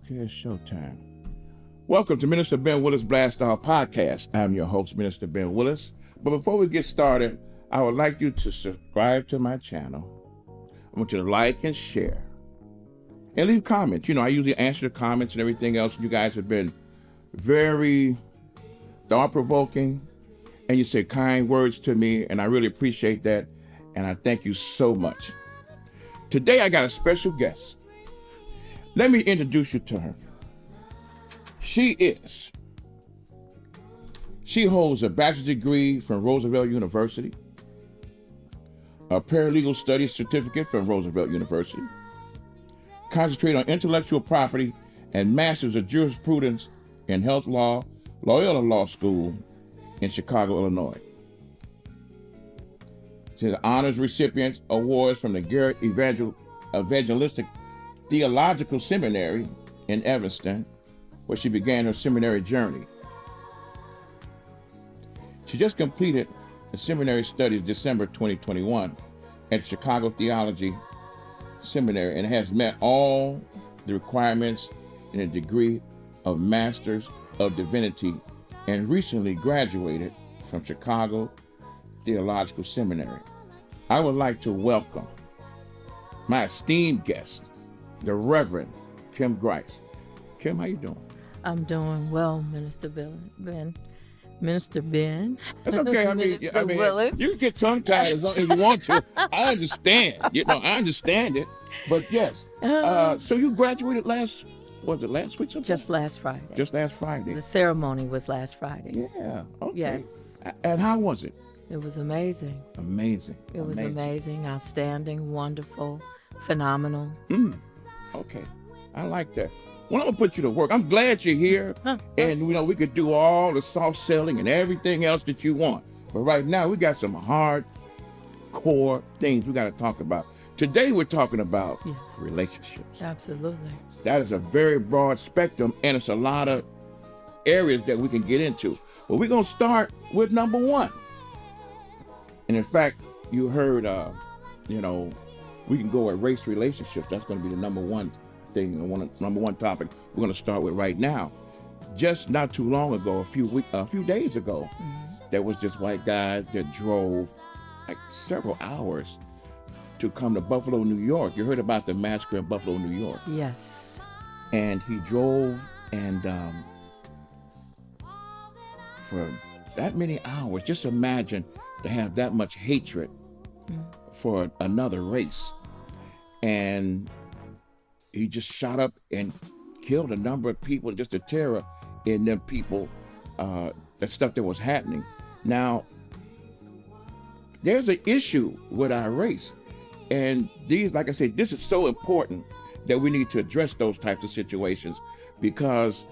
Okay, it's showtime. Welcome to Minister Ben Willis Blast Off Podcast. I'm your host, Minister Ben Willis. But before we get started, I would like you to subscribe to my channel. I want you to like and share. And leave comments. I usually answer the comments and everything else. You guys have been very thought-provoking, and you say kind words to me, and I really appreciate that, and I thank you so much. Today, I got a special guest. Let me introduce you to her. She holds a bachelor's degree from Roosevelt University, a paralegal studies certificate from Roosevelt University, concentrated on intellectual property, and master's of jurisprudence in health law, Loyola Law School in Chicago, Illinois. She's an honors recipient awards from the Garrett Evangelistic Theological Seminary in Evanston, where she began her seminary journey. She just completed the seminary studies December 2021 at Chicago Theology Seminary and has met all the requirements in a degree of Master's of Divinity and recently graduated from Chicago Theological Seminary. I would like to welcome my esteemed guest, the Reverend Kim Grice. Kim, how you doing? I'm doing well, Minister Ben. Minister Ben. That's okay. I mean, Willis. You can get tongue-tied as long as you want to. I understand. I understand it. But yes. So you graduated last week? Sometime? Just last Friday. Just last Friday. The ceremony was last Friday. Yeah. Okay. Yes. And how was it? It was amazing. Amazing. It was amazing, outstanding, wonderful, phenomenal. Okay. I like that. Well, I'm going to put you to work. I'm glad you're here. And, we could do all the soft selling and everything else that you want. But right now, we got some hard core things we got to talk about. Today, we're talking about relationships. Absolutely. That is a very broad spectrum, and it's a lot of areas that we can get into. But we're going to start with number one. And in fact, you heard, we can go at race relationships. That's going to be the number one thing, number one topic we're going to start with right now. Just not too long ago, a few days ago, there was this white guy that drove like several hours to come to Buffalo, New York. You heard about the massacre in Buffalo, New York. Yes. And he drove and for that many hours, just imagine to have that much hatred for another race. And he just shot up and killed a number of people, just the terror in them people, the stuff that was happening. Now, there's an issue with our race. And like I said, this is so important that we need to address those types of situations, because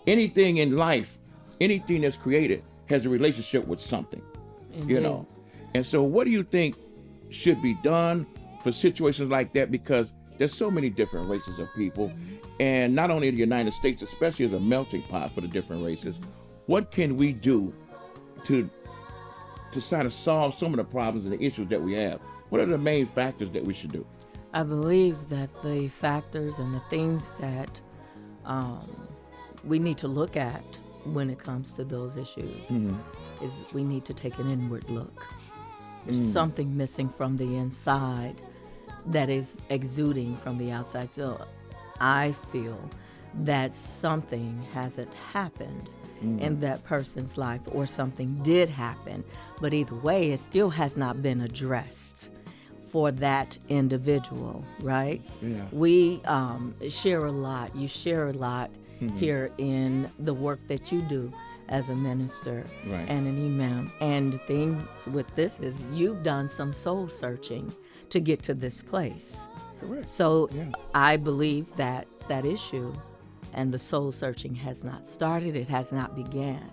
anything in life, anything that's created has a relationship with something. Indeed. And so what do you think should be done for situations like that? Because there's so many different races of people, and not only in the United States, especially as a melting pot for the different races. What can we do to try to solve some of the problems and the issues that we have? What are the main factors that we should do? I believe that the factors and the things that we need to look at when it comes to those issues is we need to take an inward look. There's something missing from the inside that is exuding from the outside. So I feel that something hasn't happened in that person's life, or something did happen, but either way, it still has not been addressed for that individual, right? Yeah. We share a lot. You share a lot here in the work that you do as a minister and an imam. And the thing with this is you've done some soul searching to get to this place. Correct. So I believe that issue and the soul searching has not started. It has not began.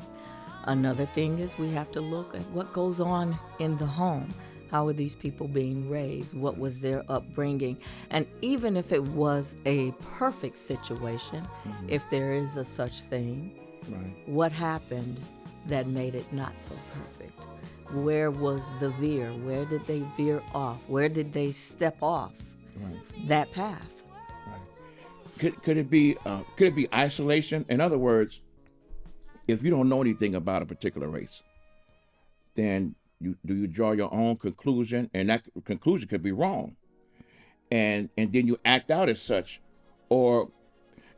Another thing is we have to look at what goes on in the home. How are these people being raised? What was their upbringing? And even if it was a perfect situation, if there is a such thing, what happened that made it not so perfect? Where was the veer? Where did they veer off? Where did they step off that path? could it be isolation? In other words, if you don't know anything about a particular race, then you draw your own conclusion, and that conclusion could be wrong, and then you act out as such, and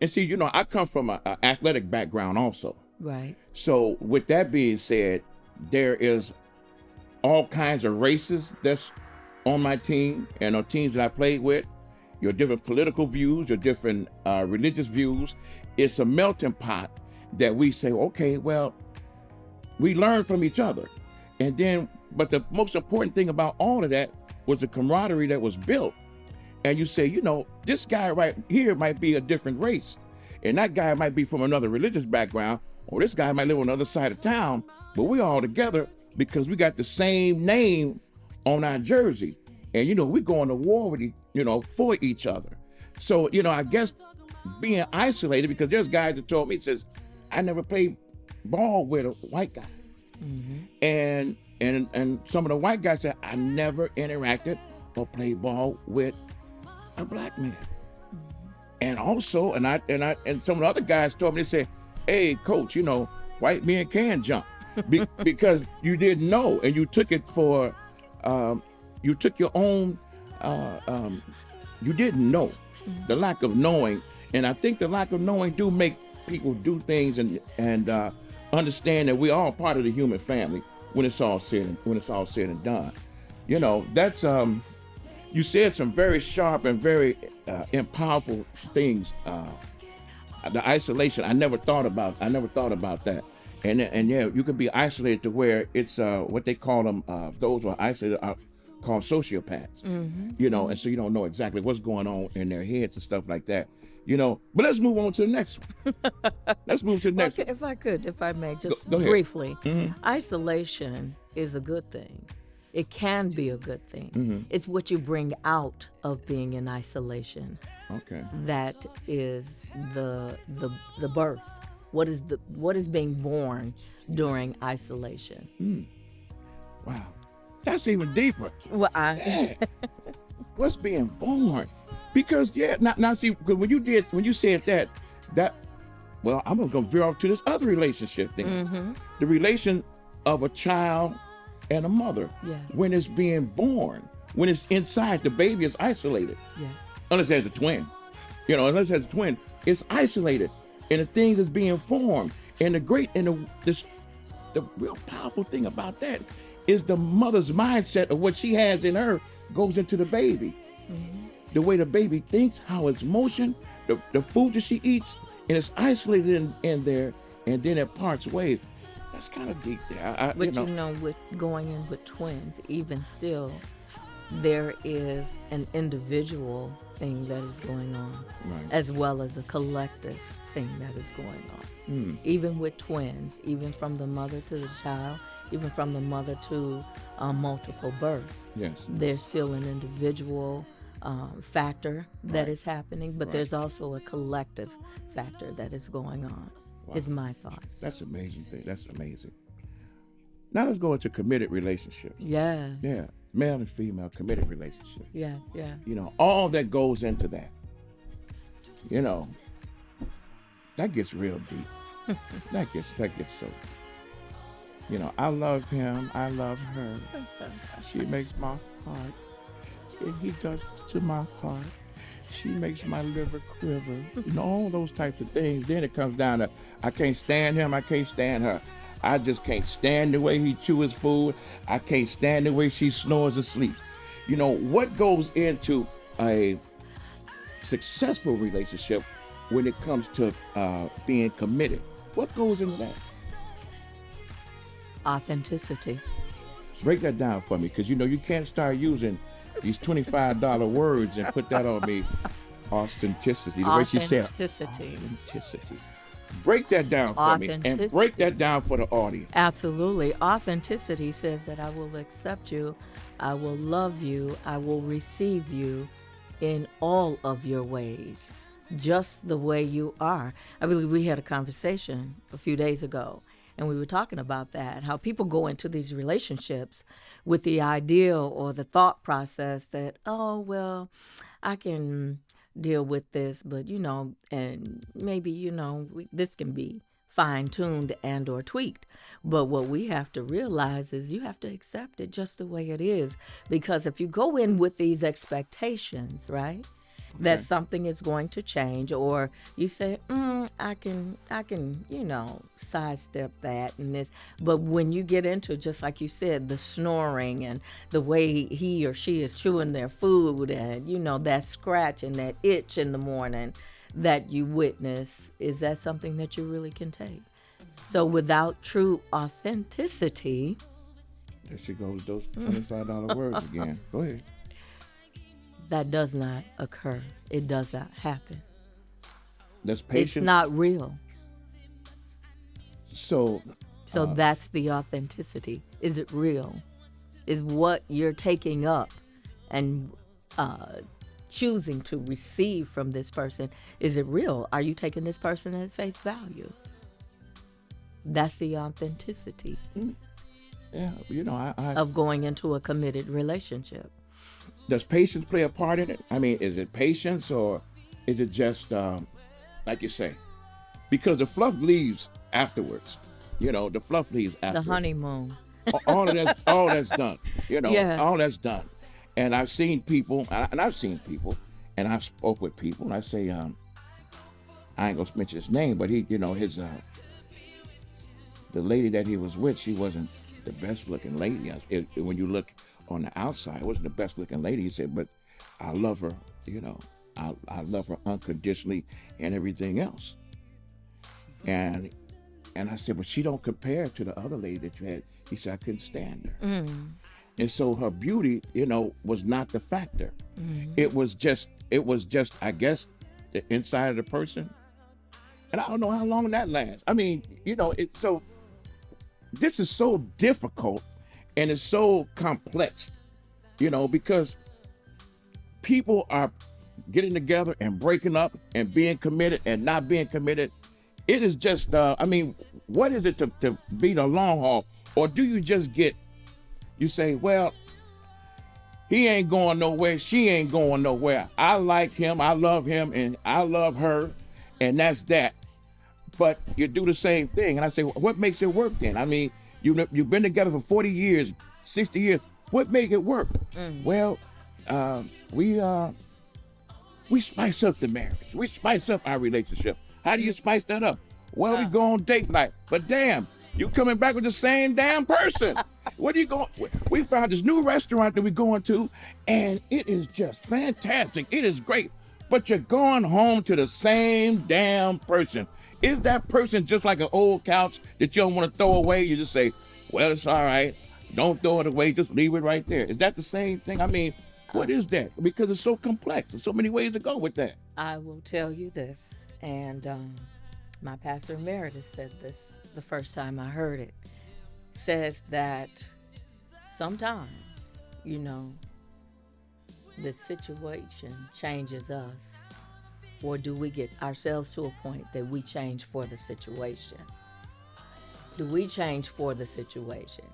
see, I come from an athletic background also. Right. So with that being said, there is all kinds of races that's on my team and on teams that I played with. Your different political views, your different religious views. It's a melting pot that we say, okay, well, we learn from each other. And then, but the most important thing about all of that was the camaraderie that was built. And you say, this guy right here might be a different race. And that guy might be from another religious background, or this guy might live on the other side of town, but we're all together because we got the same name on our jersey. And, we're going to war with for each other. So, I guess being isolated, because there's guys that told me, says, I never played ball with a white guy. Mm-hmm. And some of the white guys said, I never interacted or played ball with a black man. Mm-hmm. And also, and some of the other guys told me, they said, hey, coach, white men can jump because you didn't know, and you took it for, you took your own, you didn't know, the lack of knowing. And I think the lack of knowing do make people do things and understand that we're all part of the human family when it's all said and done. That's, you said some very sharp and very powerful things. The isolation, I never thought about that. And yeah, you can be isolated to where it's what they call them, those who are isolated are called sociopaths. Mm-hmm. And so you don't know exactly what's going on in their heads and stuff like that. But let's move on to the next one. Let's move to the next one. If I may, just go briefly. Mm-hmm. Isolation is a good thing. It can be a good thing. Mm-hmm. It's what you bring out of being in isolation. Okay. That is the birth. What is being born during isolation? Wow, that's even deeper. Well, what's being born? Because now see, because when you said that, well, I'm gonna veer off to this other relationship thing. Mm-hmm. The relation of a child and a mother. Yes. When it's being born, when it's inside, the baby is isolated. Yes. Unless it has a twin. It's isolated. And the things that's being formed. And the real powerful thing about that is the mother's mindset of what she has in her goes into the baby. Mm-hmm. The way the baby thinks, how it's motion, the food that she eats, and it's isolated in there, and then it parts ways. That's kind of deep there. But with going in with twins, even still, there is an individual thing that is going on, right, as well as a collective thing that is going on. Even with twins, even from the mother to the child, even from the mother to multiple births. Yes. There's still an individual factor that is happening, but there's also a collective factor that is going on. Wow. Is my thought. That's an amazing thing. That's amazing. Now let's go into committed relationships. Yes. Yeah. Male and female committed relationships. Yes, yes. All that goes into that. That gets real deep. that gets so. I love him. I love her. She makes my heart. And he does to my heart. She makes my liver quiver. All those types of things. Then it comes down to, I can't stand him, I can't stand her. I just can't stand the way he chews his food. I can't stand the way she snores and sleeps. What goes into a successful relationship when it comes to being committed? What goes into that? Authenticity. Break that down for me, because you can't start using these $25 words and put that on me. Authenticity. The way she said authenticity. Break that down for me, and break that down for the audience. Absolutely. Authenticity says that I will accept you, I will love you, I will receive you in all of your ways, just the way you are. I believe we had a conversation a few days ago, and we were talking about that, how people go into these relationships with the ideal or the thought process that, oh, well, I can deal with this, but and maybe this can be fine-tuned and or tweaked. But what we have to realize is you have to accept it just the way it is, because if you go in with these expectations, right, that something is going to change, or you say, I can sidestep that and this. But when you get into, just like you said, the snoring and the way he or she is chewing their food, and that scratch and that itch in the morning that you witness, is that something that you really can take? So without true authenticity, there she goes, those $25 words again. Go ahead. That does not occur. It does not happen. That's patient. It's not real. So that's the authenticity. Is it real? Is what you're taking up and choosing to receive from this person, is it real? Are you taking this person at face value? That's the authenticity. Yeah, of going into a committed relationship. Does patience play a part in it? I mean, is it patience, or is it just, like you say? Because the fluff leaves afterwards. The fluff leaves afterwards. The honeymoon. All that's done. Yeah. All that's done. And I've seen people, and I've spoke with people, and I say, I ain't gonna mention his name, but he, his, the lady that he was with, she wasn't the best looking lady. When you look on the outside, it wasn't the best looking lady. He said, but I love her, I love her unconditionally and everything else. And I said, but she don't compare to the other lady that you had. He said, I couldn't stand her. And so her beauty, was not the factor. It was just, I guess, the inside of the person. And I don't know how long that lasts. I mean, it's so, this is so difficult and it's so complex, because people are getting together and breaking up and being committed and not being committed. It is just, what is it to be the long haul? Or do you just you say, well, he ain't going nowhere, she ain't going nowhere. I like him, I love him, and I love her, and that's that. But you do the same thing. And I say, what makes it work then? I mean, you've been together for 40 years, 60 years. What make it work? Well, we spice up the marriage. We spice up our relationship. How do you spice that up? Well, we go on date night. But damn, you coming back with the same damn person. What are you going? We found this new restaurant that we're going to, and it is just fantastic. It is great. But you're going home to the same damn person. Is that person just like an old couch that you don't want to throw away? You just say, well, it's all right. Don't throw it away. Just leave it right there. Is that the same thing? I mean, what is that? Because it's so complex. There's so many ways to go with that. I will tell you this, and my pastor emeritus said this the first time I heard it, says that sometimes, the situation changes us. Or do we get ourselves to a point that we change for the situation? Do we change for the situation?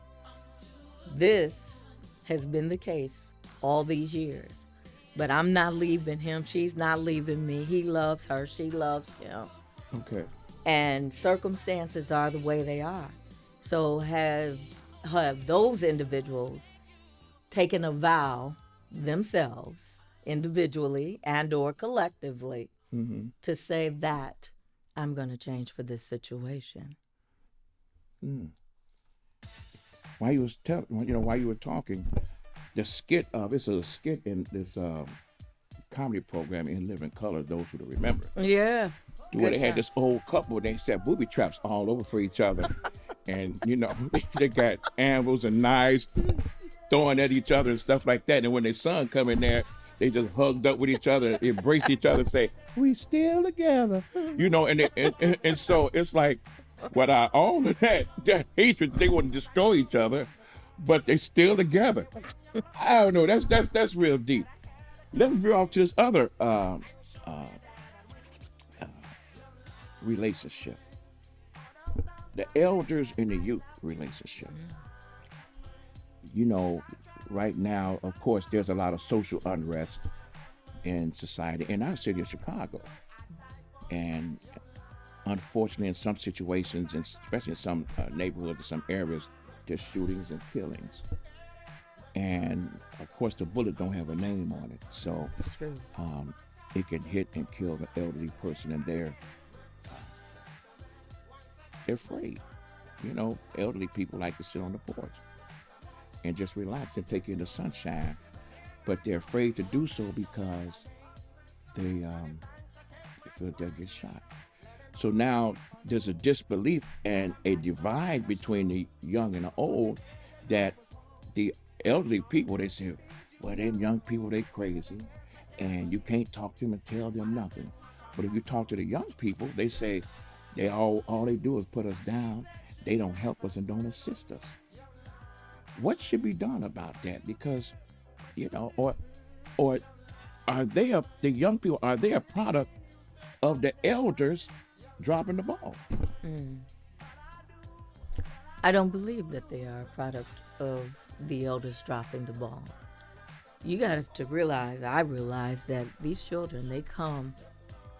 This has been the case all these years. But I'm not leaving him. She's not leaving me. He loves her. She loves him. Okay. And circumstances are the way they are. So have those individuals taken a vow themselves, individually and or collectively, to say that I'm going to change for this situation? While you were talking, the skit it's a skit in this comedy program in Living Color, those who remember. Yeah. Where they had this old couple, they set booby traps all over for each other. And, they got anvils and knives throwing at each other and stuff like that. And when their son come in there, they just hugged up with each other, embraced each other, and say, we still together. And so it's like, without all of that hatred, they want to destroy each other, but they still together. I don't know. That's real deep. Let's veer off to this other relationship. The elders and the youth relationship. Right now, of course, there's a lot of social unrest in society in our city of Chicago. And unfortunately, in some situations, and especially in some neighborhoods and some areas, there's shootings and killings. And of course, the bullet don't have a name on it, so it can hit and kill an elderly person, and they're afraid. You know, elderly people like to sit on the porch and just relax and take in the sunshine, but they're afraid to do so because they feel they'll get shot. So now there's a disbelief and a divide between the young and the old, that the elderly people, they say, well, them young people, they crazy, and you can't talk to them and tell them nothing. But if you talk to the young people, they say they all they do is put us down. They don't help us and don't assist us. What should be done about that? Because, you know, or are they the young people, are they a product of the elders dropping the ball? I don't believe that they are a product of the elders dropping the ball. You got to realize, I realize that these children, they come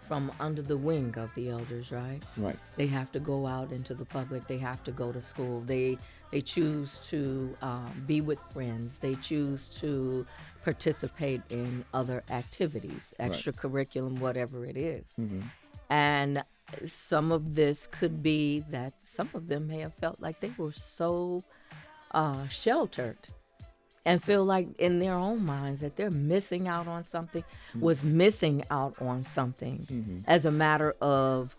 from under the wing of the elders, right? Right. They have to go out into the public. They have to go to school. They choose to be with friends. They choose to participate in other activities, extracurriculum, whatever it is. Mm-hmm. And some of this could be that some of them may have felt like they were so sheltered and feel like in their own minds that they're missing out on something, was missing out on something as a matter of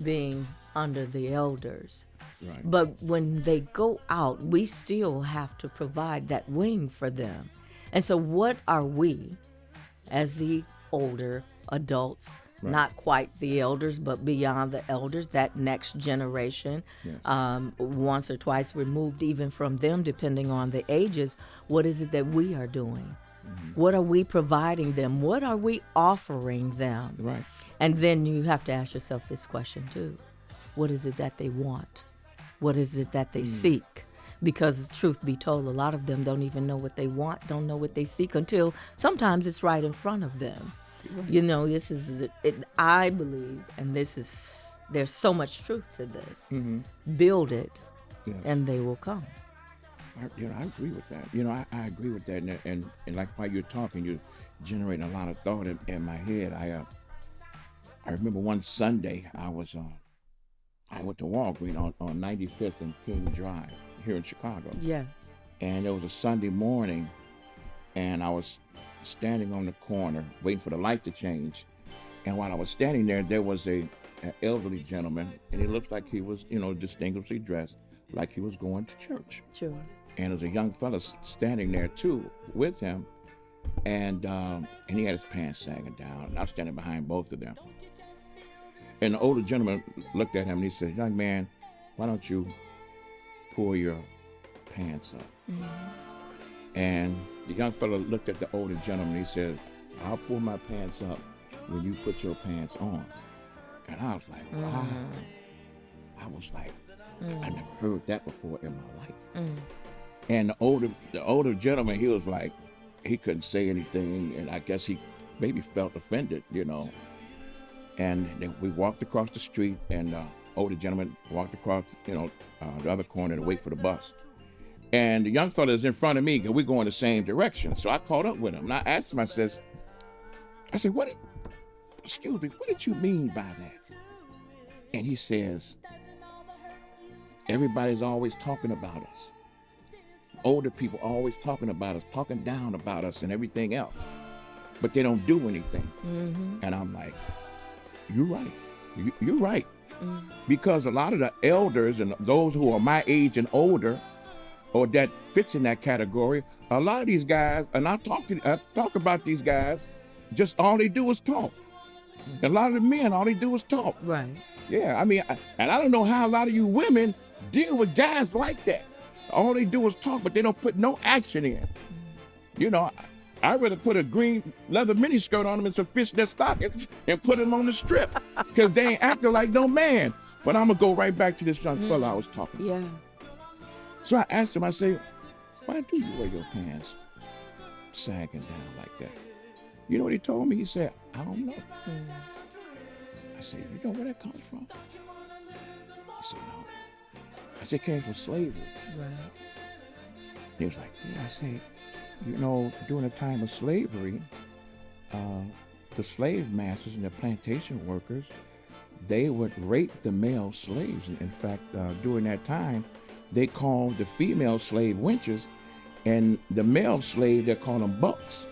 being under the elders. Right. But when they go out, we still have to provide that wing for them. And so what are we, as the older adults, not quite the elders, but beyond the elders, that next generation, once or twice removed even from them, depending on the ages, what is it that we are doing? What are we providing them? What are we offering them? Right. And then you have to ask yourself this question too. What is it that they want? What is it that they seek? Because truth be told, a lot of them don't even know what they want, don't know what they seek until sometimes it's right in front of them. Right. You know, this is, I believe, and there's so much truth to this. Build it, and they will come. I agree with that. I agree with that. And like while you're talking, you're generating a lot of thought in my head. I remember one Sunday, I went to Walgreens on 95th and King Drive here in Chicago. Yes. And it was a Sunday morning, and I was standing on the corner waiting for the light to change. And while I was standing there was an elderly gentleman, and he looked like he was, distinguishedly dressed, like he was going to church. Sure. And there was a young fella standing there too with him, and he had his pants sagging down, and I was standing behind both of them. And the older gentleman looked at him and he said, "Young man, why don't you pull your pants up?" And the young fellow looked at the older gentleman and he said, "I'll pull my pants up when you put your pants on." And I was like, wow. I was like, I never heard that before in my life. And the older gentleman, he was like, he couldn't say anything, and I guess he maybe felt offended, And then we walked across the street, and the older gentleman walked across, the other corner to wait for the bus. And the young fella is in front of me because we're going the same direction. So I caught up with him, and I asked him, I said, excuse me, what did you mean by that? And he says, everybody's always talking about us. Older people always talking about us, talking down about us and everything else. But they don't do anything. And I'm like, you're right. You're right. Because a lot of the elders and those who are my age and older, or that fits in that category, a lot of these guys, and I talk about these guys, just all they do is talk. A lot of the men, all they do is talk. Right. Yeah, and I don't know how a lot of you women deal with guys like that. All they do is talk, but they don't put no action in. I'd rather put a green leather miniskirt on them and some fishnet stockings and put them on the strip, because they ain't acting like no man. But I'm going to go right back to this young fella I was talking about. Yeah. So I asked him, I said, why do you wear your pants sagging down like that? You know what he told me? He said, I don't know. I said, you know where that comes from? He said, no. I said, it came from slavery. Right. He was like, yeah. I said, you know, during the time of slavery, the slave masters and the plantation workers, they would rape the male slaves. In fact, during that time, they called the female slave wenches, and the male slave, they called them bucks.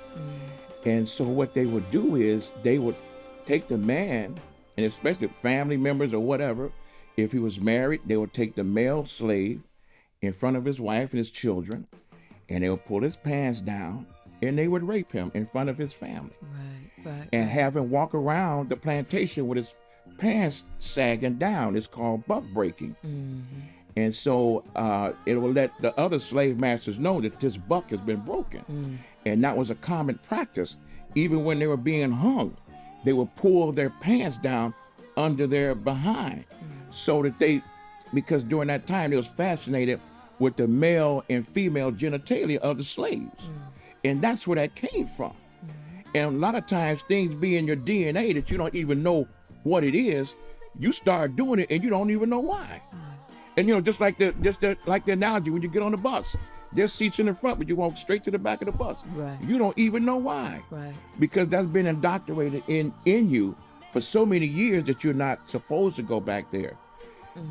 And so what they would do is they would take the man, and especially family members or whatever, if he was married, they would take the male slave in front of his wife and his children, and they would pull his pants down, and they would rape him in front of his family. Right. And have him walk around the plantation with his pants sagging down. It's called buck breaking. And so it will let the other slave masters know that this buck has been broken. And that was a common practice. Even when they were being hung, they would pull their pants down under their behind, so that because during that time they was fascinated with the male and female genitalia of the slaves. And that's where that came from. And a lot of times things be in your DNA that you don't even know what it is. You start doing it and you don't even know why. And you know, just like the analogy when you get on the bus, there's seats in the front, but you walk straight to the back of the bus. Right. You don't even know why. Right. Because that's been indoctrinated in you for so many years that you're not supposed to go back there.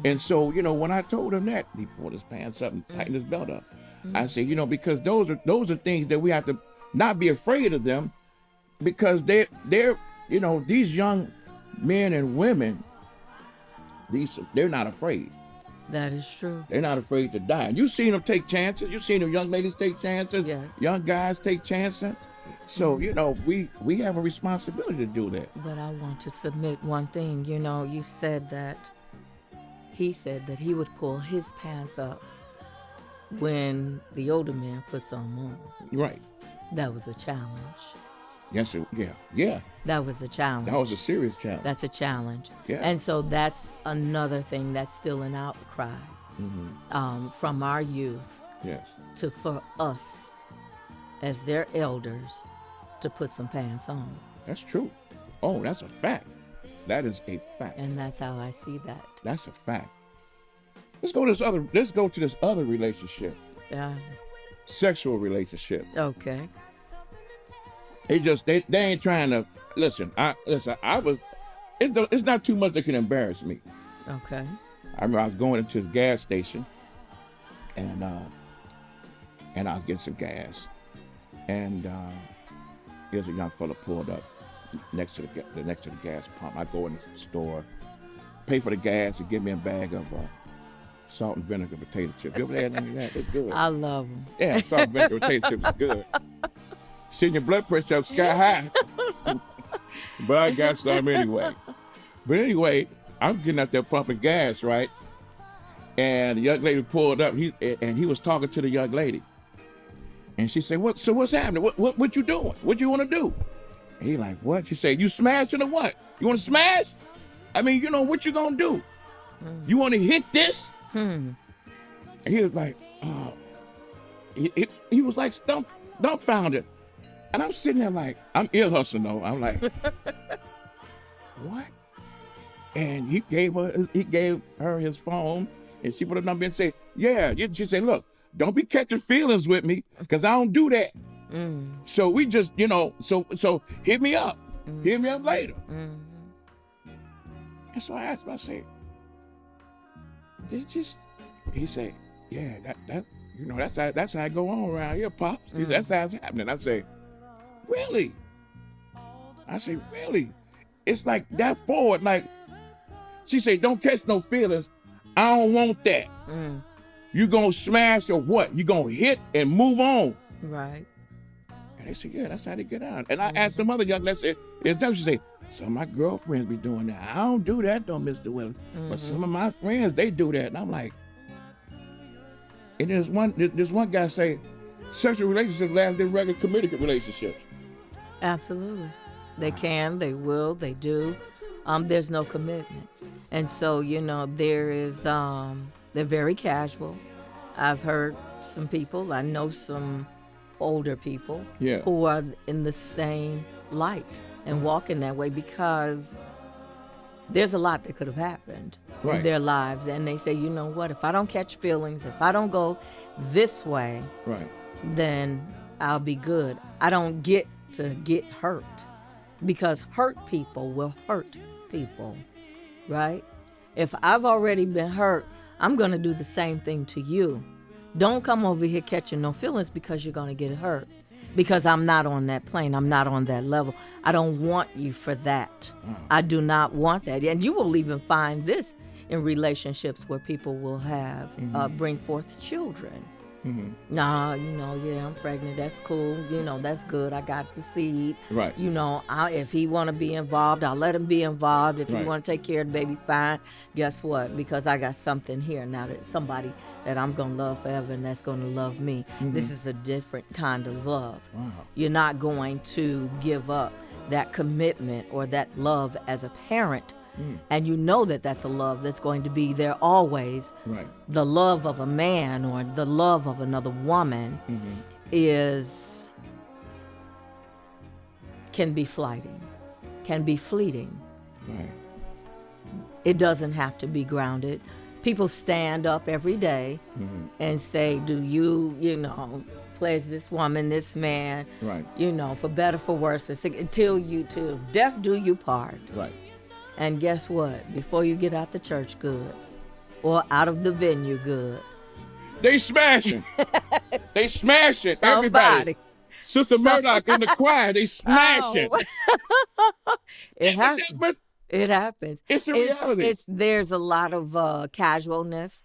And so, you know, when I told him that, he pulled his pants up and tightened his belt up. I said, you know, because those are things that we have to not be afraid of them, because they're you know, these young men and women, they're not afraid. That is true. They're not afraid to die. You've seen them take chances. You've seen them young ladies take chances. Yes. Young guys take chances. So, you know, we have a responsibility to do that. But I want to submit one thing. You know, you said that he said that he would pull his pants up when the older man puts on more. Right. That was a challenge. Yes, yeah. That was a challenge. That was a serious challenge. That's a challenge. Yeah. And so that's another thing that's still an outcry from our youth Yes. for us as their elders to put some pants on. That's true. Oh, that's a fact. That is a fact. And that's how I see that. That's a fact. Let's go to this other relationship. Yeah. Sexual relationship. Okay. They ain't trying to listen. It's not too much that can embarrass me. Okay. I remember I was going into this gas station, and I was getting some gas, and there's a young fella pulled up next to the gas pump. I go in the store, pay for the gas, and give me a bag of salt and vinegar potato chips. You ever had any of that? It's good. I love them. Yeah, salt and vinegar potato chips is good. Send your blood pressure up sky high. But I got some anyway. But anyway, I'm getting out there pumping gas, right? And the young lady pulled up, and he was talking to the young lady. And she said, what's happening? What you doing? What you want to do? And he like, what? She said, you smashing or what? You want to smash? I mean, you know, what you gonna do? You want to hit this? And he was like, he was like dumbfounded. And I'm sitting there like, I'm ear hustling though. I'm like, what? And he gave her his phone, and she put a number in and say, yeah. She said, look, don't be catching feelings with me, because I don't do that. So we just, you know, so hit me up. Hit me up later. And so I asked him, I said, he said, yeah, that you know, that's how it go on around here, Pops. He said, that's how it's happening. I say, really? I say, really? It's like that forward, like, she said, don't catch no feelings. I don't want that. You gonna smash or what? You gonna hit and move on. Right. And they said, yeah, that's how they get out. And I asked some other young lady, she said, some of my girlfriends be doing that. I don't do that though, Mr. Willis. But some of my friends, they do that. And I'm like, and there's one guy say, sexual relationships last than regular committed relationships. Absolutely. They can, they will, they do. There's no commitment. And so, you know, they're very casual. I've heard some people, I know some older people who are in the same light and walk in that way, because there's a lot that could have happened in their lives. And they say, you know what, if I don't catch feelings, if I don't go this way, then I'll be good. I don't get to get hurt, because hurt people will hurt people, right? If I've already been hurt, I'm going to do the same thing to you. Don't come over here catching no feelings, because you're going to get hurt. Because I'm not on that plane. I'm not on that level. I don't want you for that. I do not want that. And you will even find this in relationships where people will have bring forth children. Nah, I'm pregnant. That's cool. That's good. I got the seed. Right. If he want to be involved, I'll let him be involved. If he want to take care of the baby, fine. Guess what? Because I got something here now, that somebody that I'm going to love forever, and that's going to love me. This is a different kind of love. Wow. You're not going to give up that commitment or that love as a parent. And you know that that's a love that's going to be there always. Right. The love of a man or the love of another woman can be fleeting. Right. It doesn't have to be grounded. People stand up every day and say, do you pledge this woman, this man, for better, for worse, until death do you part. Right. And guess what? Before you get out the church good, or out of the venue good, they smashing. They smashing. Everybody. Sister Murdoch in the choir, they smashing. It happens. It happens. It's a reality. There's a lot of casualness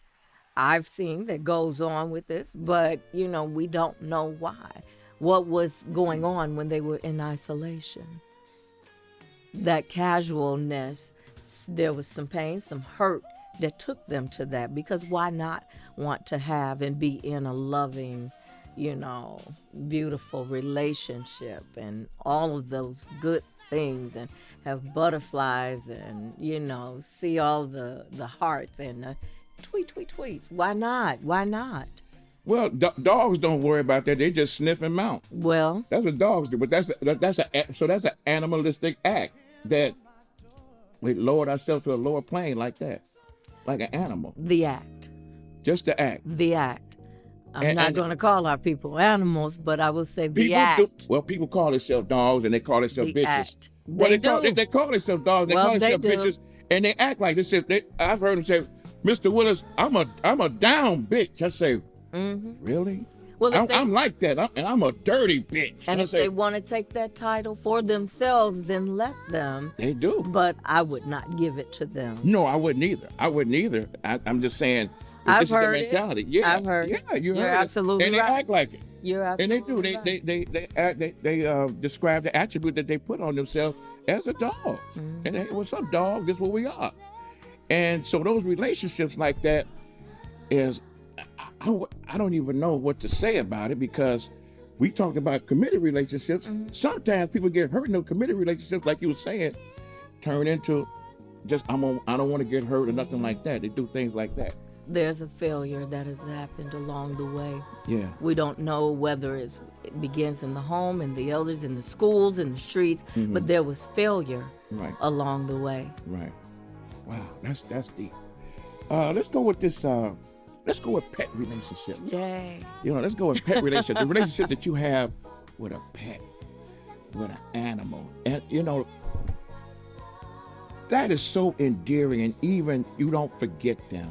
I've seen that goes on with this, but we don't know why. What was going on when they were in isolation? That casualness, there was some pain, some hurt that took them to that, because why not want to have and be in a loving, beautiful relationship and all of those good things, and have butterflies and, see all the hearts and the tweets. Why not? Well, dogs don't worry about that. They just sniff and mount. Well, that's what dogs do. But that's an animalistic act that we lowered ourselves to a lower plane like that, like an animal. The act. Just the act. The act. I'm not going to call our people animals, but I will say the act. People call themselves dogs and they call themselves bitches. Act. Well, they call themselves dogs. They call themselves bitches, and they act like this. I've heard them say, "Mr. Willis, I'm a down bitch." I say, really? Well, I'm like that, I'm a dirty bitch. And if they want to take that title for themselves, then let them. They do. But I would not give it to them. No, I wouldn't either. I'm just saying, I've heard the mentality. It. Yeah, I've heard it. Yeah, you're absolutely right. And right. they act like it. You're absolutely right. And they do. They describe the attribute that they put on themselves as a dog. And well, some dog, this is what we are. And so those relationships like that is, I don't even know what to say about it, because we talked about committed relationships. Sometimes people get hurt in those committed relationships, like you were saying, turn into just, I don't want to get hurt or nothing like that. They do things like that. There's a failure that has happened along the way. Yeah. We don't know whether it begins in the home, and the elders, in the schools, in the streets, but there was failure along the way. Right. Wow, that's deep. Let's go with this. Let's go with pet relationships. Yay. Let's go with pet relationships. The relationship that you have with a pet, with an animal. And, that is so endearing, and even you don't forget them.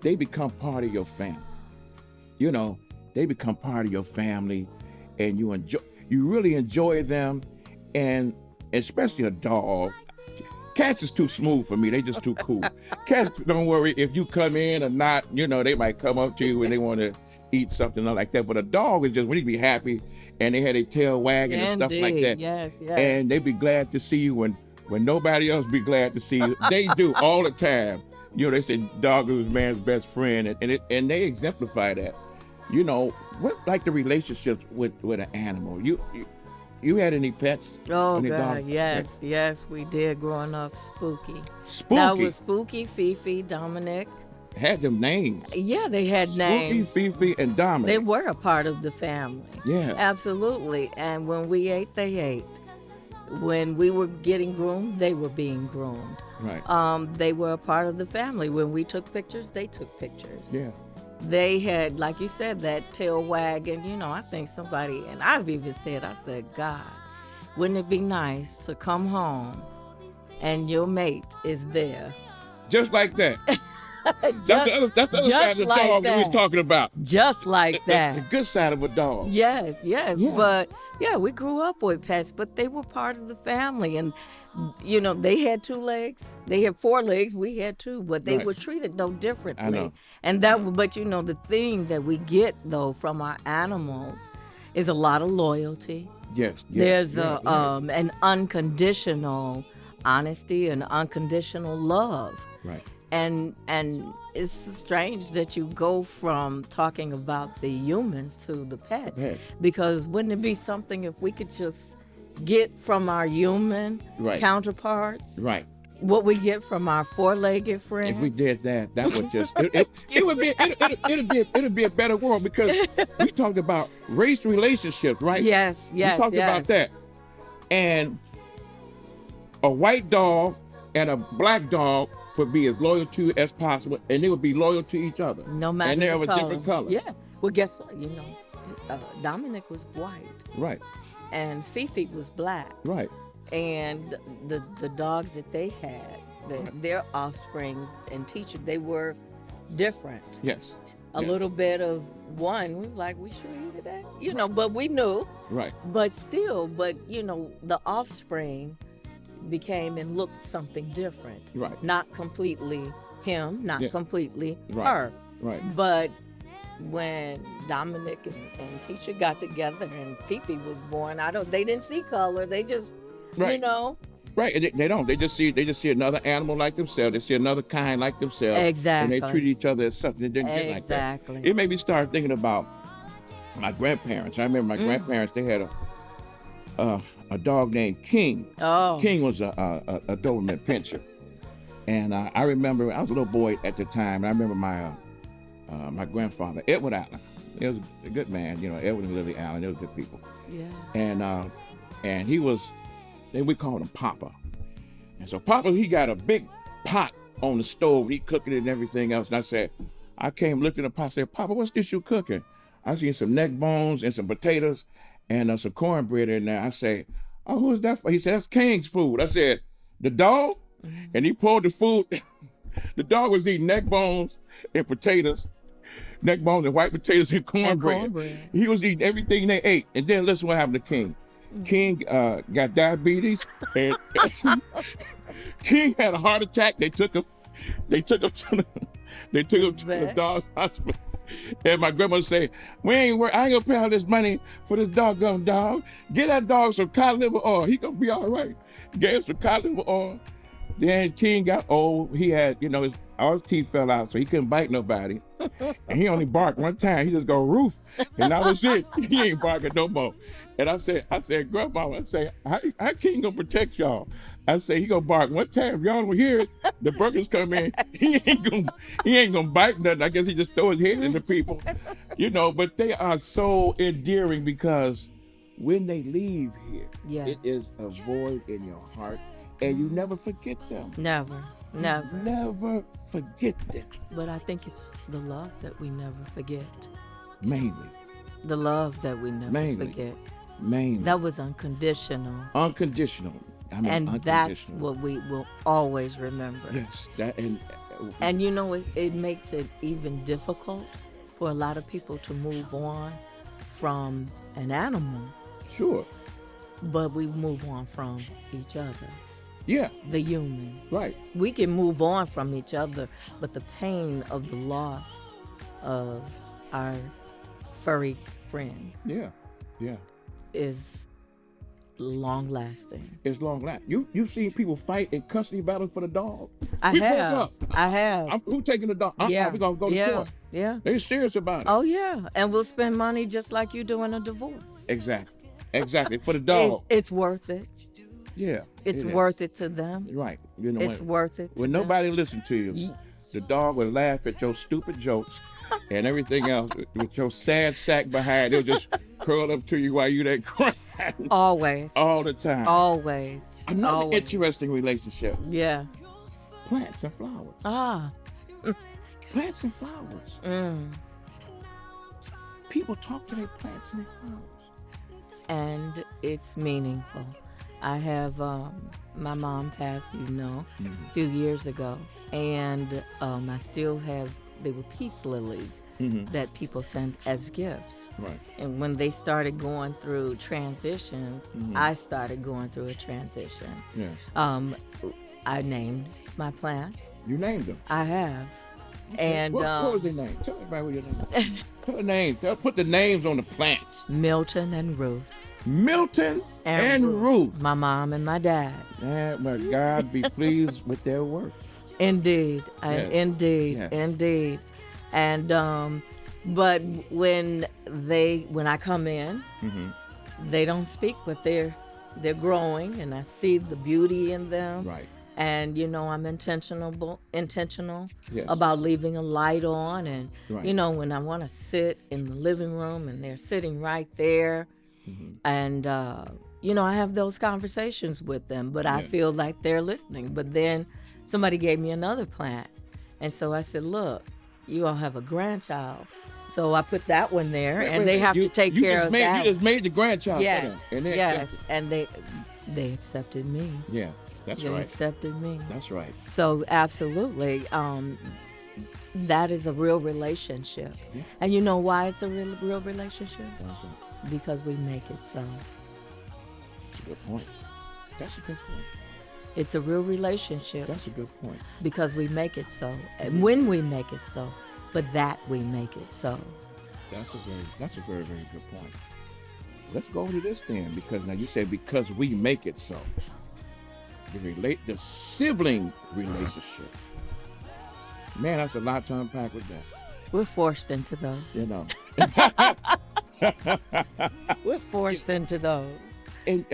They become part of your family. They become part of your family, and you really enjoy them, and especially a dog. Cats is too smooth for me. They just too cool. Cats, don't worry if you come in or not. They might come up to you and they want to eat something like that. But a dog is just, when they be happy and they had their tail wagging and stuff like that. Yes. And they be glad to see you when nobody else be glad to see you. They do all the time. They say dog is man's best friend, and they exemplify that. What's like the relationships with an animal? You had any pets? Oh, God, yes, we did growing up. Spooky. That was Spooky, Fifi, Dominic. Had them names. Yeah, they had names. Spooky, Fifi, and Dominic. They were a part of the family. Yeah. Absolutely. And when we ate, they ate. When we were getting groomed, they were being groomed. Right. They were a part of the family. When we took pictures, they took pictures. Yeah. They had, like you said, that tail wagging. I think somebody, and I've even said, God, wouldn't it be nice to come home and your mate is there? Just like that. That's the other side of the like dog that we was talking about. Just like that. The good side of a dog. Yes. Yeah. But, we grew up with pets, but they were part of the family. And, they had 2 legs. They had 4 legs. We had 2, but they were treated no differently. I know. And but the thing that we get, though, from our animals is a lot of loyalty. Yes. There's an unconditional honesty and unconditional love. Right. And it's strange that you go from talking about the humans to the pets. Because wouldn't it be something if we could just get from our human counterparts what we get from our 4-legged friends? If we did that, that would just it'd be a better world, because we talked about race relationships, right? Yes. We talked about that. And a white dog and a black dog would be as loyal to you as possible, and they would be loyal to each other. No matter and they're the of a different color. Yeah. Well, guess what? Dominic was white. Right. And Fifi was black. Right. And the dogs that they had, their offsprings and teachers, they were different. Yes. A little bit of one, we were like, we sure eat that? But we knew. Right. But still, the offspring became and looked something different. Right. Not completely him, not completely her. Right. But when Dominic and Teacher got together and Fifi was born, they didn't see color. They just, Right. Right. They don't. They just see another animal like themselves. They see another kind like themselves. Exactly. And they treat each other as something. They didn't get like that. Exactly. It made me start thinking about my grandparents. I remember my grandparents, they had a dog named King. Oh. King was a Doberman Pinscher. And I remember, I was a little boy at the time, and I remember my grandfather, Edward Allen. He was a good man, Edward and Lily Allen, they were good people. Yeah. And he was, we called him Papa. And so Papa, he got a big pot on the stove, he cooking it and everything else. And I came, looked at the pot, said, Papa, what's this you cooking? I seen some neck bones and some potatoes and some cornbread in there. I say, oh, who's that for? He said, that's King's food. I said, the dog? Mm-hmm. And he pulled the food. The dog was eating neck bones and potatoes, neck bones and white potatoes and cornbread. He was eating everything they ate. And then listen what happened to King. Mm-hmm. King got diabetes. And King had a heart attack. They took him to the dog hospital. And my grandma say, I ain't gonna pay all this money for this doggone dog. Get that dog some cod liver oil. He gonna be all right. Gave him some cod liver oil. Then King got old. He had, all his teeth fell out, so he couldn't bite nobody. And he only barked one time. He just go roof, and that was it. He ain't barking no more. And I said, Grandma, how King gonna protect y'all? I say he gonna bark one time. If y'all don't hear it, the burgers come in. He ain't gonna bite nothing. I guess he just throw his head into people, But they are so endearing because when they leave here, it is a void in your heart, and you never forget them. Never. Never forget them. But I think it's the love that we never forget. Mainly. The love that we never forget. Mainly. That was unconditional. Unconditional. That's what we will always remember. Yes. And it makes it even difficult for a lot of people to move on from an animal. Sure. But we move on from each other. Yeah. The human. Right. We can move on from each other, but the pain of the loss of our furry friends. Yeah. Is long lasting. It's long lasting. You've seen people fight in custody battles for the dog. I have. Who taking the dog? Yeah. We're gonna go to court. Yeah. They're serious about it. Oh yeah. And we'll spend money just like you do in a divorce. Exactly. For the dog. It's worth it. Yeah. It's worth it to them. Right. It's worth it to when them. nobody listens to you, the dog will laugh at your stupid jokes and everything else with your sad sack behind. They'll just curl up to you while you there crying. Always. All the time. Always. Another Always. interesting relationship. Yeah. Plants and flowers. Ah. Plants and flowers. People talk to their plants and their flowers. And it's meaningful. I have, my mom passed, a few years ago, and I still have, they were peace lilies that people sent as gifts. Right. And when they started going through transitions, I started going through a transition. Yes. I named my plants. You named them. I have. Okay. And what was their name? Tell everybody what your name is. Put a name. Put the names on the plants. Milton and Ruth. Milton and Ruth. My mom and my dad. May God be pleased with their work. Indeed. Yes. Indeed. And but when I come in, they don't speak, but they're growing, and I see the beauty in them. Right. And I'm intentional Yes. about leaving a light on, and Right. when I want to sit in the living room and they're sitting right there, and I have those conversations with them, but I feel like they're listening. But then somebody gave me another plant, and so I said, "Look, you all have a grandchild." So I put that one there, and they have to take care of that. You just made the grandchild. Yes, for them, and yes, and they accepted me. Yeah, that's They right. accepted me. That's right. So absolutely, that is a real relationship. Yeah. And you know why it's a real relationship? That's right. Because we make it so. That's a good point. That's a good point. It's a real relationship That's a good point. because we make it so. And when we make it so, but that we make it so. That's a very, very good point. Let's go to this then, because now you said because we make it so. The sibling relationship. Man, that's a lot to unpack with that. We're forced into those. You know. We're forced into those. And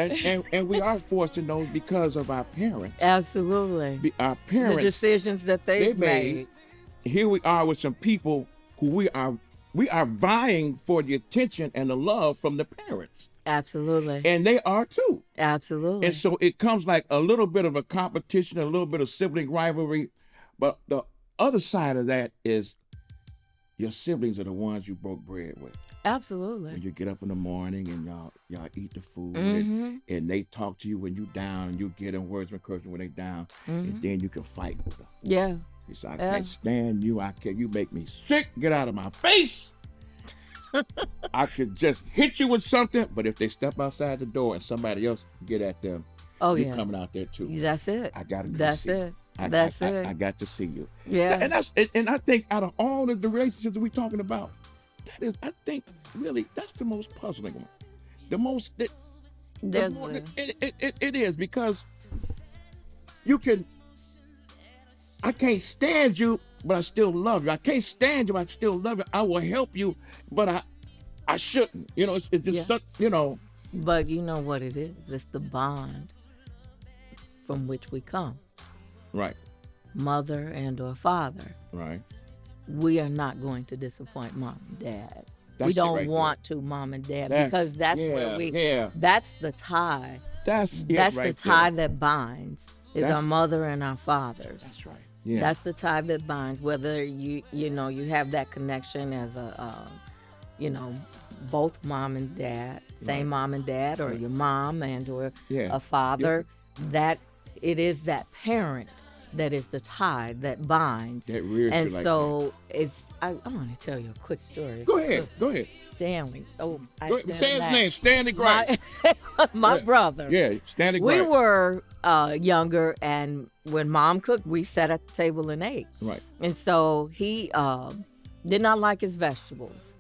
we are forced in those because of our parents. Absolutely. Our parents. The decisions that they've made. Here we are with some people who we are vying for the attention and the love from the parents. Absolutely. And they are too. Absolutely. And so it comes like a little bit of a competition, a little bit of sibling rivalry. But the other side of that is your siblings are the ones you broke bread with. Absolutely. And you get up in the morning and y'all eat the food Mm-hmm. and they talk to you when you down and you get them words of encouragement when they down and then you can fight with them. Yeah. You say, I can't stand you. You make me sick. Get out of my face. I could just hit you with something, but if they step outside the door and somebody else get at them, you're coming out there too. That's it. I gotta go That's see it. you. That's it. I got to see you. Yeah. And I think out of all of the relationships that we're talking about, I think really that's the most puzzling one. The most it is because I can't stand you, but I still love you. I can't stand you, but I still love you. I will help you, but I shouldn't. It's just such, But you know what it is? It's the bond from which we come. Right. Mother and or father. Right. We are not going to disappoint mom and dad. That's we don't right want to, mom and dad, That's- because that's yeah, where we. yeah. That's the tie. That's the tie there. that binds. Is That's- our mother and our fathers. That's right. Yeah. That's the tie that binds. Whether you have that connection as both mom and dad, same Right. mom and dad, or your mom and or Yeah. a father. That it is that parent that is the tie that binds. That rears and you like so it's. I want to tell you a quick story. Go ahead. Stanley. Oh, I Go stand ahead. Say his back. name. Stanley Grice. My brother. Yeah, Stanley We Grice. were younger, and when mom cooked, we sat at the table and ate. Right. And so he did not like his vegetables.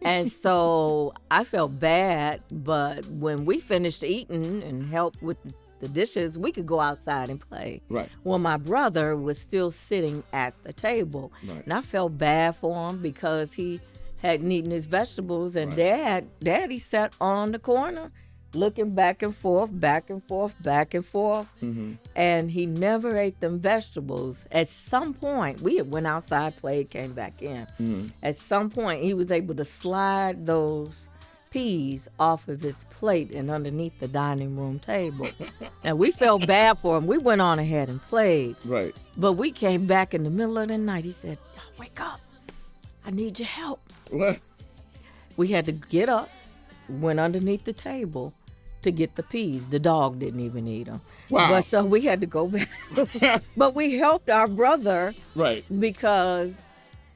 And so I felt bad, but when we finished eating and helped with the dishes, we could go outside and play. Right. Well, my brother was still sitting at the table. Right. And I felt bad for him because he hadn't eaten his vegetables, and Right. Daddy sat on the corner looking back and forth, back and forth, back and forth. And he never ate them vegetables. At some point, we had went outside, played, came back in. At some point, he was able to slide those peas off of his plate and underneath the dining room table. And we felt bad for him. We went on ahead and played. Right. But we came back in the middle of the night. He said, "Y'all wake up. I need your help." What? We had to get up, went underneath the table to get the peas. The dog didn't even eat them. Wow. But so we had to go back. But we helped our brother. Right. Because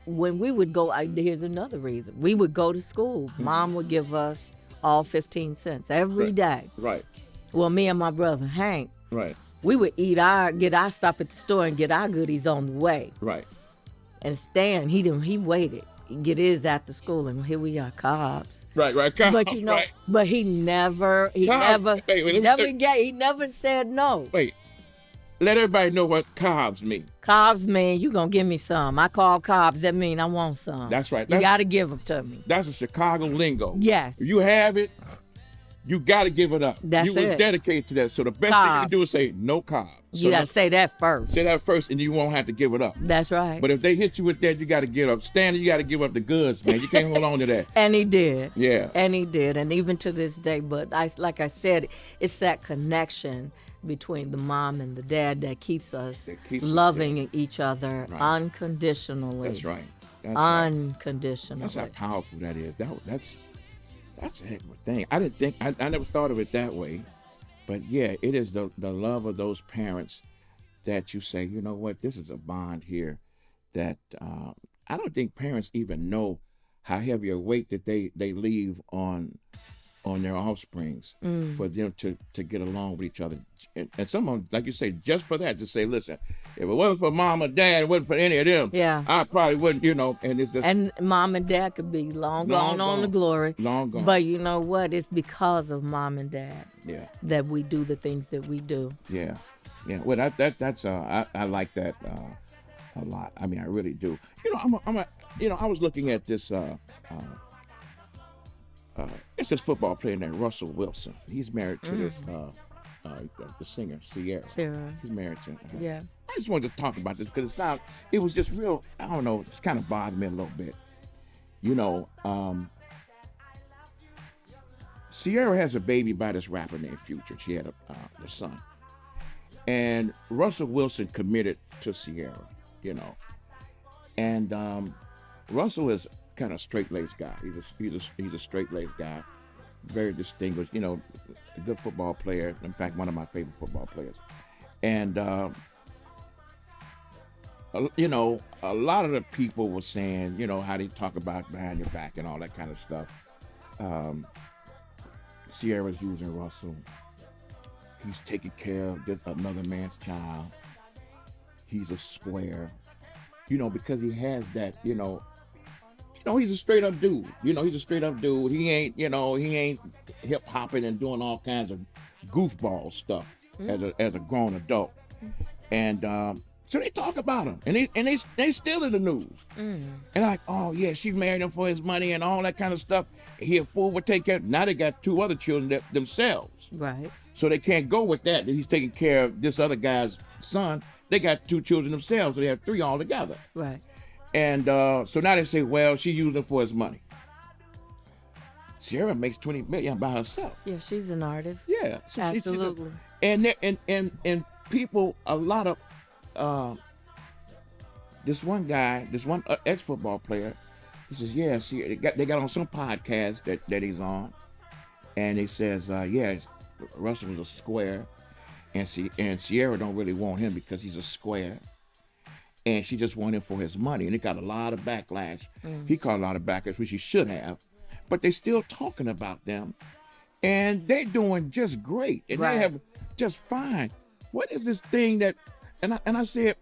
when we would go, here's another reason. We would go to school. Mom would give us all 15 cents every day. Right. Well, me and my brother Hank, Right. we would get our stuff at the store and get our goodies on the way. Right. And Stan, he waited. He'd get his after school, and here we are, carbs. Right. But you know, right. but he never said no. Wait. Let everybody know what carbs mean. Carbs mean you gonna give me some. I call carbs. That mean I want some. That's right. You gotta give them to me. That's a Chicago lingo. Yes. If you have it, you got to give it up. That's you was it. dedicated to that. So the best thing you do is say no carbs. So You gotta say that first. say that first, and you won't have to give it up. That's right. But if they hit you with that, you got to give up. Standing, you got to give up the goods, man. You can't hold on to that. And he did. Yeah. And he did. And even to this day, but like I said, it's that connection between the mom and the dad that keeps us loving each other unconditionally. That's right. Unconditionally. That's how powerful that is. That's a heck of a thing. I never thought of it that way. But yeah, it is the love of those parents that you say, you know what, this is a bond here that I don't think parents even know how heavy a weight that they leave on their offsprings for them to get along with each other. And some of them, like you say, just for that, to say, listen, if it wasn't for mom or dad, it wasn't for any of them, I probably wouldn't, and it's just... And mom and dad could be long gone on to glory. Long gone. But you know what? It's because of mom and dad that we do the things that we do. Yeah. Yeah. Well, I like that a lot. I mean, I really do. I was looking at this... it's this football player named Russell Wilson. He's married to this the singer Sierra. He's married to her. Yeah. I just wanted to talk about this because it was just real. I don't know. It's kind of bothered me a little bit. Sierra has a baby by this rapper named Future. She had a son, and Russell Wilson committed to Sierra. And Russell is kind of straight-laced guy. He's a straight-laced guy, very distinguished. A good football player. In fact, one of my favorite football players. And a lot of the people were saying, how they talk about behind your back and all that kind of stuff. Sierra's using Russell. He's taking care of another man's child. He's a square. Because he has that. He's a straight up dude. He's a straight up dude. He ain't hip hopping and doing all kinds of goofball stuff as a grown adult. And so they talk about him, and they still in the news. And like, oh yeah, she married him for his money and all that kind of stuff. He a fool would take care. Now they got 2 other children themselves. Right. So they can't go with that he's taking care of this other guy's son. They got 2 children themselves, so they have 3 altogether. Right. And so now they say, well, she used him for his money. Sierra makes $20 million by herself. Yeah, she's an artist. Yeah, so absolutely. And people, a lot of this one ex-football player, he says, yeah, see, they got on some podcast that he's on, and he says, yeah, Russell was a square, and Sierra don't really want him because he's a square. And she just wanted him for his money. And it got a lot of backlash. He caught a lot of backlash, which he should have. But they're still talking about them. And they're doing just great. And they have just fine. What is this thing that... And I said,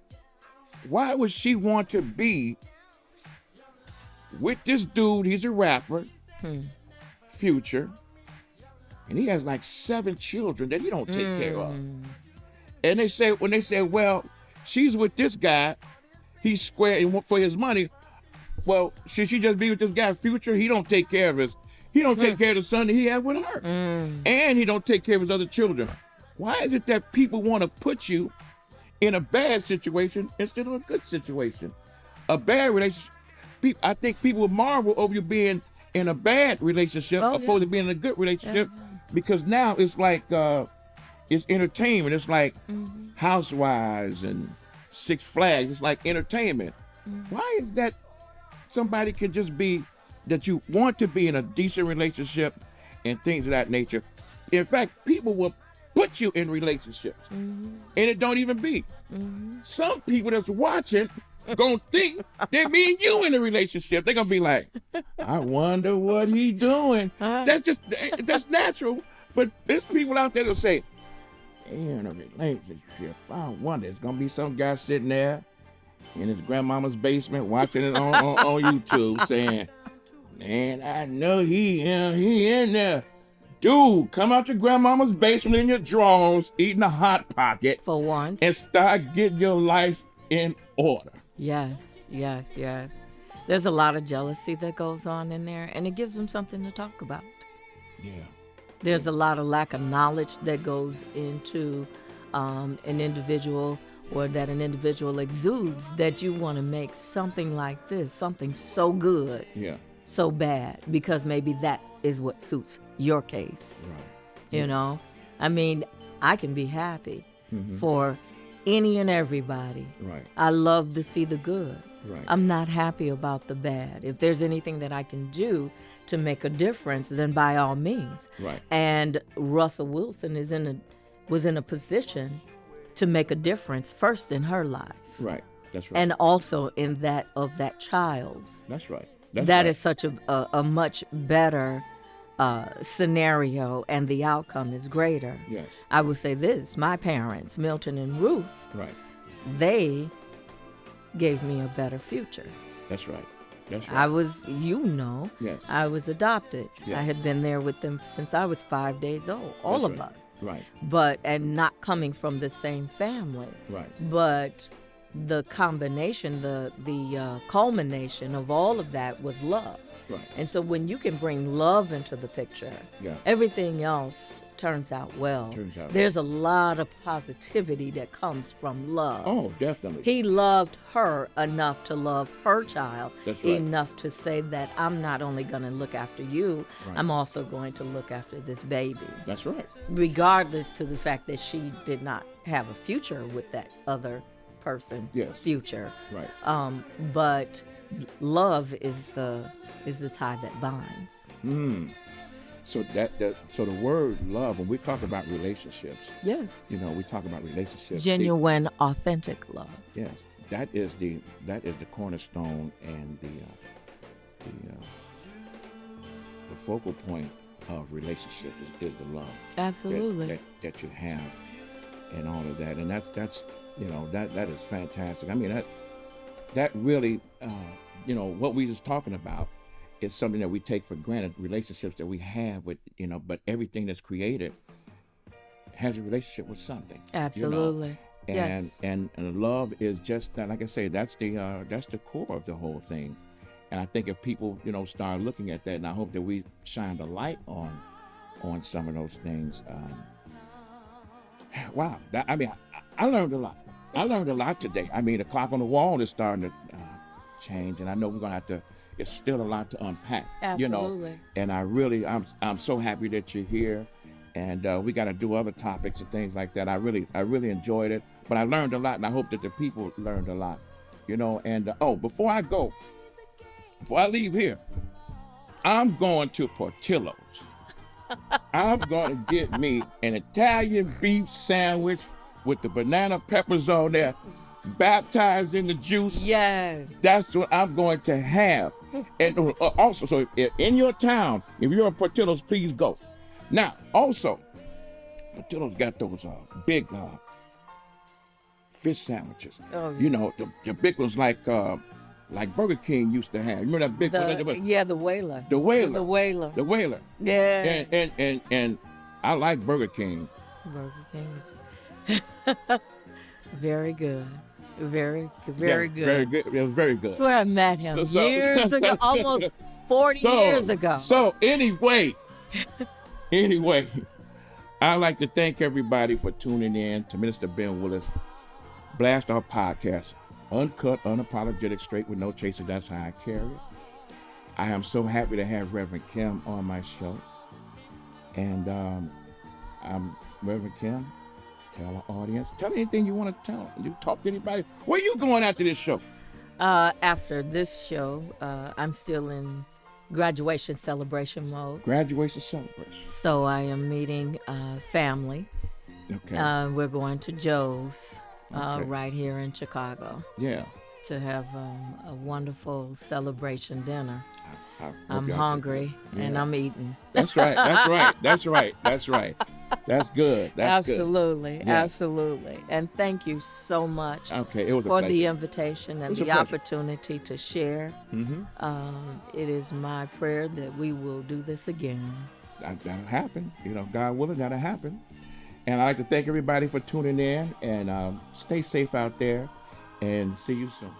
why would she want to be with this dude? He's a rapper, Future. And he has like 7 children that he don't take care of. And when they say, well... she's with this guy, he's square and for his money. Well, should she just be with this guy, Future? He don't take care of He don't take care of the son that he had with her. And he don't take care of his other children. Why is it that people want to put you in a bad situation instead of a good situation? A bad relationship. I think people will marvel over you being in a bad relationship opposed to being in a good relationship, because now it's like it's entertainment. It's like Housewives and Six Flags. It's like entertainment. Why is that somebody can just be that you want to be in a decent relationship and things of that nature? In fact, people will put you in relationships and it don't even be. Some people that's watching gonna think that me and you in a relationship. They're gonna be like, I wonder what he doing. That's natural. But there's people out there that'll say, in a relationship, I wonder, it's gonna be some guy sitting there in his grandmama's basement watching it on YouTube saying, man, I know he in there. Dude, come out your grandmama's basement in your drawers, eating a Hot Pocket. For once. And start getting your life in order. Yes. There's a lot of jealousy that goes on in there, and it gives them something to talk about. Yeah. There's a lot of lack of knowledge that goes into an individual, or that an individual exudes, that you want to make something like this, something so good, so bad, because maybe that is what suits your case. Right. You know? I mean, I can be happy for any and everybody. Right. I love to see the good. Right. I'm not happy about the bad. If there's anything that I can do to make a difference, then by all means. Right. And Russell Wilson was in a position to make a difference first in her life. Right. That's right. And also in that of that child's. That's right. That is such a much better scenario, and the outcome is greater. Yes. I would say this: my parents, Milton and Ruth, they gave me a better future. That's right. That's right. I was, I was adopted. Yes. I had been there with them since I was 5 days old. All of us. Right. But, and not coming from the same family. Right. But the combination, the culmination of all of that was love. Right. And so when you can bring love into the picture, everything else turns out well. There's a lot of positivity that comes from love. Oh, definitely. He loved her enough to love her child. That's right. Enough to say that I'm not only going to look after you, I'm also going to look after this baby. That's right. Regardless to the fact that she did not have a future with that other person. Yes. Future. Right. But love is the tie that binds. So so the word love, when we talk about relationships, we talk about relationships. Genuine, authentic love. Yes, that is the cornerstone and the focal point of relationships is the love. Absolutely. That you have, and all of that, and that's that is fantastic. I mean that really what we just talking about. It's something that we take for granted, relationships that we have with, but everything that's created has a relationship with something. Absolutely. Yes. And love is just that, like I say, that's the core of the whole thing. And I think if people, start looking at that, and I hope that we shine the light on some of those things. Wow. I learned a lot. I learned a lot today. I mean, the clock on the wall is starting to change, and I know we're going to have to. It's still a lot to unpack, Absolutely. And I'm so happy that you're here, and we got to do other topics and things like that. I really enjoyed it, but I learned a lot, and I hope that the people learned a lot, And before I leave here, I'm going to Portillo's. I'm going to get me an Italian beef sandwich with the banana peppers on there, baptized in the juice. Yes. That's what I'm going to have. And also, so if in your town, if you're at Portillo's, please go. Now, also, Portillo's got those big fish sandwiches. Oh, yeah. The big ones like Burger King used to have. You remember that big one? Yeah, the Whaler. The Whaler. The Whaler. The Whaler. Yeah. And I like Burger King. Burger King is very good. Very good. Very good. It was very good. I swear I met him years ago, almost 40 years ago. So anyway, I'd like to thank everybody for tuning in to Minister Ben Willis Blast Our Podcast. Uncut, unapologetic, straight with no chaser. That's how I carry it. I am so happy to have Reverend Kim on my show. And I'm Reverend Kim. Tell our audience. Tell anything you want to tell. You talk to anybody. Where you going after this show? After this show, I'm still in graduation celebration mode. Graduation celebration. So I am meeting family. Okay. We're going to Joe's right here in Chicago. Yeah. To have a wonderful celebration dinner. I'm y'all hungry and I'm eating. That's right. That's right. That's good. That's absolutely, good. Yeah. Absolutely. And thank you so much it was for the invitation and the opportunity to share. Mm-hmm. It is my prayer that we will do this again. That'll happen. God willing, that'll happen. And I'd like to thank everybody for tuning in, and stay safe out there, and see you soon.